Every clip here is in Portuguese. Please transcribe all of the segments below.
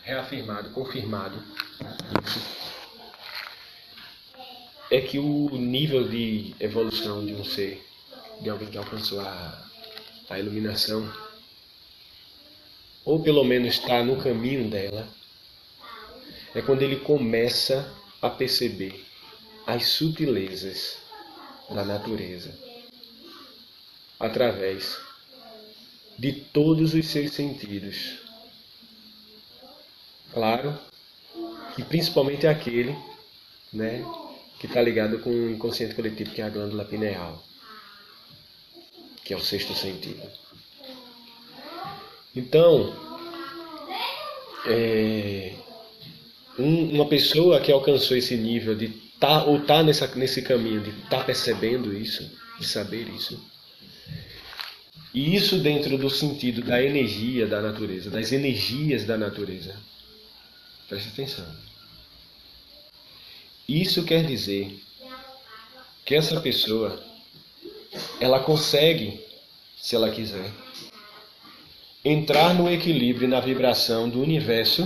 reafirmado, confirmado, é que o nível de evolução de um ser, de alguém que alcançou a iluminação, ou pelo menos está no caminho dela, é quando ele começa a perceber as sutilezas da natureza, através de todos os seus sentidos. Claro que principalmente aquele, né, que está ligado com o inconsciente coletivo, que é a glândula pineal, que é o sexto sentido. Então, uma pessoa que alcançou esse nível de estar nesse caminho, de estar percebendo isso, de saber isso, e isso dentro do sentido da energia da natureza, das energias da natureza. Preste atenção. Isso quer dizer que essa pessoa, ela consegue, se ela quiser, entrar no equilíbrio e na vibração do universo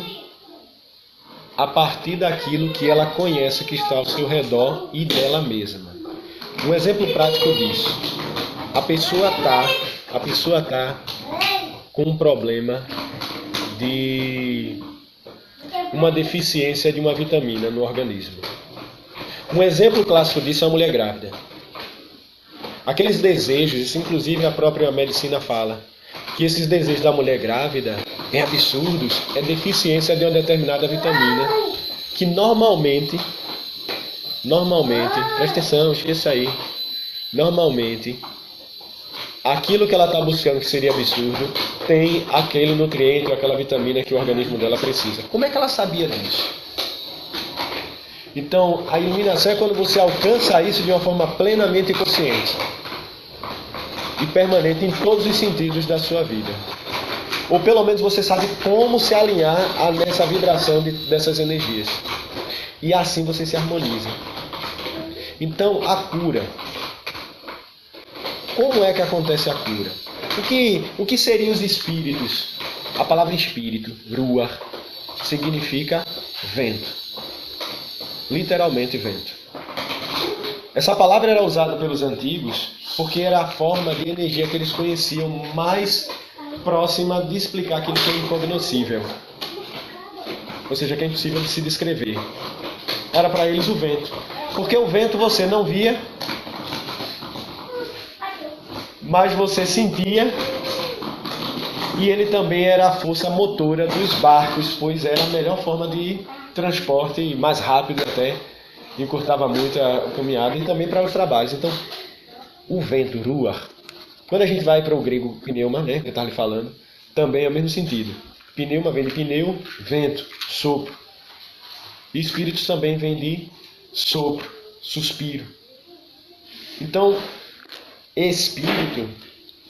a partir daquilo que ela conhece que está ao seu redor e dela mesma. Um exemplo prático disso. A pessoa está com um problema de uma deficiência de uma vitamina no organismo. Um exemplo clássico disso é a mulher grávida. Aqueles desejos, isso inclusive a própria medicina fala, que esses desejos da mulher grávida é absurdos, é deficiência de uma determinada vitamina, que normalmente, presta atenção, esqueça aí, normalmente, aquilo que ela está buscando, que seria absurdo, tem aquele nutriente, aquela vitamina que o organismo dela precisa. Como é que ela sabia disso? Então, a iluminação é quando você alcança isso de uma forma plenamente consciente e permanente em todos os sentidos da sua vida. Ou pelo menos você sabe como se alinhar nessa vibração dessas energias. E assim você se harmoniza. Então, a cura. Como é que acontece a cura? O que seriam os espíritos? A palavra espírito, ruach, significa vento. Literalmente vento. Essa palavra era usada pelos antigos porque era a forma de energia que eles conheciam mais próxima de explicar aquilo que é incognoscível. Ou seja, que é impossível de se descrever. Era para eles o vento. Porque o vento você não via, mas você sentia, e ele também era a força motora dos barcos, pois era a melhor forma de transporte, e mais rápido até, encurtava muito a caminhada, e também para os trabalhos. Então, o vento, ruach, quando a gente vai para o grego pneuma, né, que eu estava lhe falando, também é o mesmo sentido. Pneuma vem de pneu, vento, sopro. E espíritos também vem de sopro, suspiro. Então, espírito,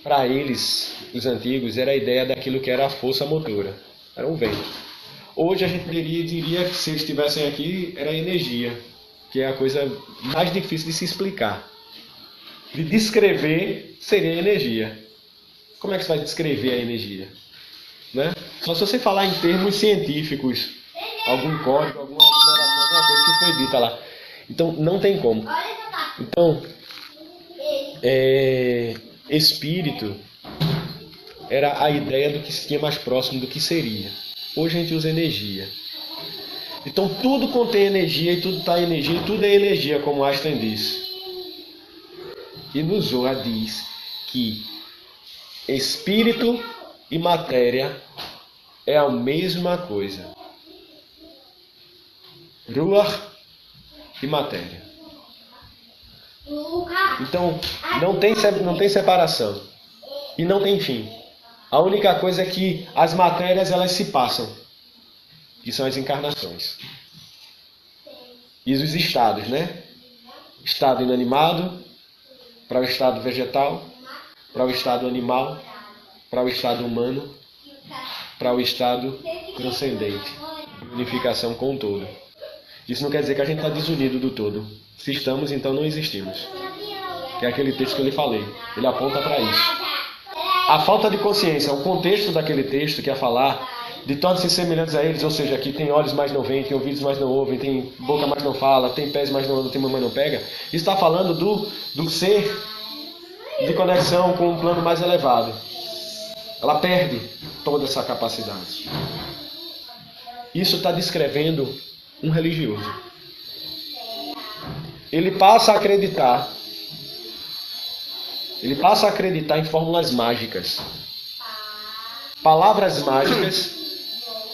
para eles, os antigos, era a ideia daquilo que era a força motora. Era um vento. Hoje a gente diria que se eles estivessem aqui, era a energia, que é a coisa mais difícil de se explicar. De descrever seria a energia. Como é que você vai descrever a energia? Né? Só se você falar em termos científicos, algum código, alguma numeração, alguma coisa que foi dita lá. Então, não tem como. Então, espírito era a ideia do que se tinha mais próximo do que seria. Hoje a gente usa energia. Então, tudo contém energia e tudo está em energia e tudo é energia, como Einstein disse. E no Zohar diz que espírito e matéria é a mesma coisa. Ruach e matéria. Então, não tem separação. E não tem fim. A única coisa é que as matérias, elas se passam. Que são as encarnações. E os estados, né? Estado inanimado, para o estado vegetal, para o estado animal, para o estado humano, para o estado transcendente. Unificação com o todo. Isso não quer dizer que a gente está desunido do todo. Se estamos, então não existimos. Que é aquele texto que eu lhe falei. Ele aponta para isso. A falta de consciência, o contexto daquele texto que é falar de torne-se semelhantes a eles, ou seja, que tem olhos, mas não veem, tem ouvidos, mas não ouvem, tem boca, mas não fala, tem pés, mas não andam, tem mão, mas não pega. Isso está falando do ser de conexão com um plano mais elevado. Ela perde toda essa capacidade. Isso está descrevendo um religioso. Ele passa a acreditar em fórmulas mágicas, palavras mágicas,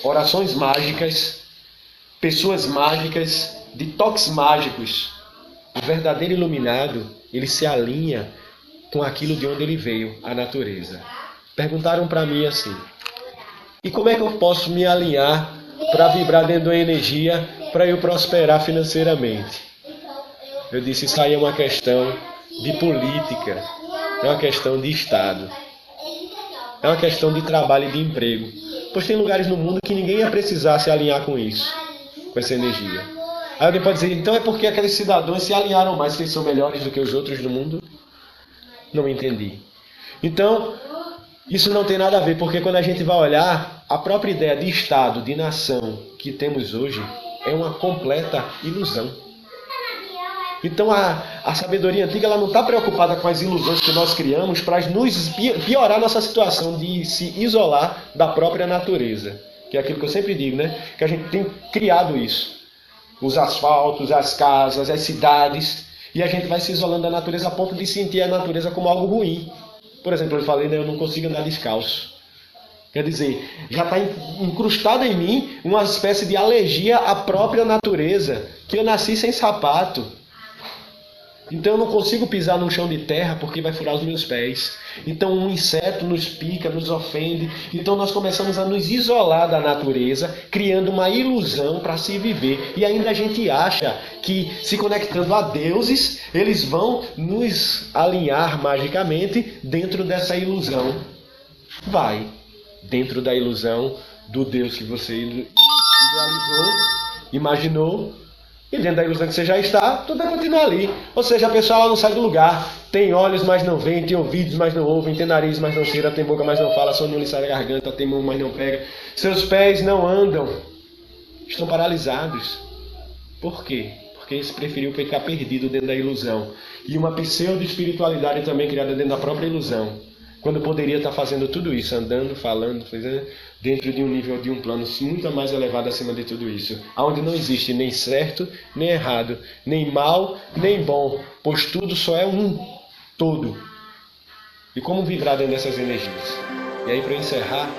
orações mágicas, pessoas mágicas, detox mágicos. O verdadeiro iluminado, ele se alinha com aquilo de onde ele veio, a natureza. Perguntaram para mim assim: e como é que eu posso me alinhar para vibrar dentro da energia para eu prosperar financeiramente? Eu disse: isso aí é uma questão de política, é uma questão de Estado, é uma questão de trabalho e de emprego. Pois tem lugares no mundo que ninguém ia precisar se alinhar com isso, com essa energia. Aí alguém pode dizer: então é porque aqueles cidadãos se alinharam mais, que eles são melhores do que os outros do mundo? Não entendi. Então, isso não tem nada a ver, porque quando a gente vai olhar, a própria ideia de Estado, de nação que temos hoje é uma completa ilusão. Então a sabedoria antiga ela não está preocupada com as ilusões que nós criamos para nos piorar nossa situação de se isolar da própria natureza. Que é aquilo que eu sempre digo, né? Que a gente tem criado isso. Os asfaltos, as casas, as cidades. E a gente vai se isolando da natureza a ponto de sentir a natureza como algo ruim. Por exemplo, eu falei, né, eu não consigo andar descalço. Quer dizer, já está incrustada em mim uma espécie de alergia à própria natureza. Que eu nasci sem sapato. Então eu não consigo pisar num chão de terra porque vai furar os meus pés. Então um inseto nos pica, nos ofende. Então nós começamos a nos isolar da natureza, criando uma ilusão para se viver. E ainda a gente acha que se conectando a deuses, eles vão nos alinhar magicamente dentro dessa ilusão. Vai, dentro da ilusão do Deus que você idealizou, imaginou. E dentro da ilusão que você já está, tudo vai continuar ali. Ou seja, a pessoa ela não sai do lugar. Tem olhos, mas não vê. Tem ouvidos, mas não ouvem. Tem nariz, mas não cheira. Tem boca, mas não fala. Som não lhe sai da garganta. Tem mão, mas não pega. Seus pés não andam. Estão paralisados. Por quê? Porque eles preferiu ficar perdido dentro da ilusão. E uma pseudo-espiritualidade também criada dentro da própria ilusão. Quando poderia estar fazendo tudo isso, andando, falando, fazendo, dentro de um nível, de um plano muito mais elevado acima de tudo isso. Onde não existe nem certo, nem errado, nem mal, nem bom, pois tudo só é um todo. E como vibrar dentro dessas energias? E aí, para encerrar,